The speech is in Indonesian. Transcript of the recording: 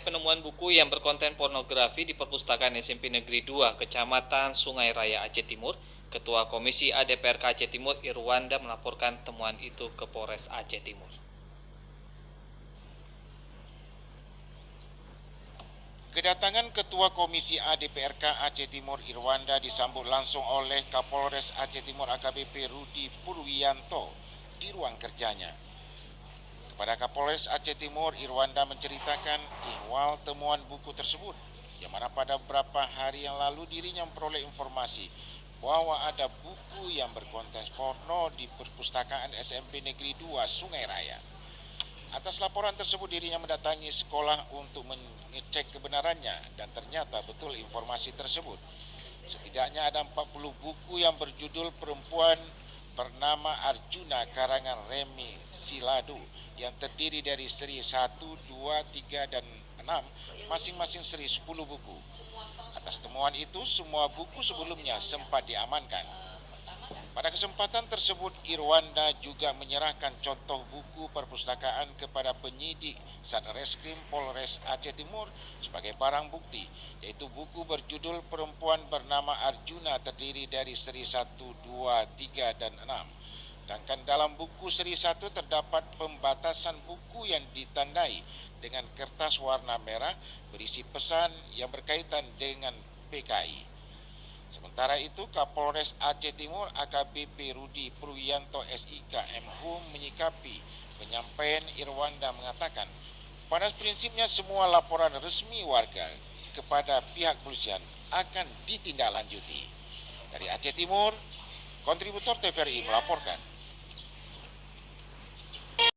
penemuan buku yang berkonten pornografi di perpustakaan SMP Negeri 2, Kecamatan Sungai Raya Aceh Timur, Ketua Komisi ADPRK Aceh Timur Irwanda melaporkan temuan itu ke Polres Aceh Timur. Kedatangan Ketua Komisi ADPRK Aceh Timur Irwanda disambut langsung oleh Kapolres Aceh Timur AKBP Rudi Purwiyanto di ruang kerjanya. Kepada Kapolres Aceh Timur, Irwanda menceritakan ihwal temuan buku tersebut, yang mana pada beberapa hari yang lalu dirinya memperoleh informasi bahwa ada buku yang berkonten porno di perpustakaan SMP Negeri 2 Sungai Raya. Atas laporan tersebut dirinya mendatangi sekolah untuk mengecek kebenarannya dan ternyata betul informasi tersebut. Setidaknya ada 40 buku yang berjudul Perempuan Bernama Arjuna karangan Remi Siladu yang terdiri dari seri 1, 2, 3, dan 6, masing-masing seri 10 buku. Atas temuan itu, semua buku sebelumnya sempat diamankan. Pada kesempatan tersebut, Irwanda juga menyerahkan contoh buku perpustakaan kepada penyidik Satreskrim Polres Aceh Timur sebagai barang bukti, yaitu buku berjudul Perempuan Bernama Arjuna terdiri dari seri 1, 2, 3, dan 6. Sedangkan dalam buku seri 1 terdapat pembatasan buku yang ditandai dengan kertas warna merah berisi pesan yang berkaitan dengan PKI. Sementara itu, Kapolres Aceh Timur AKBP Rudi Purwiyanto SIK MHUM menyikapi penyampaian Irwanda mengatakan, pada prinsipnya semua laporan resmi warga kepada pihak kepolisian akan ditindaklanjuti. Dari Aceh Timur, kontributor TVRI melaporkan.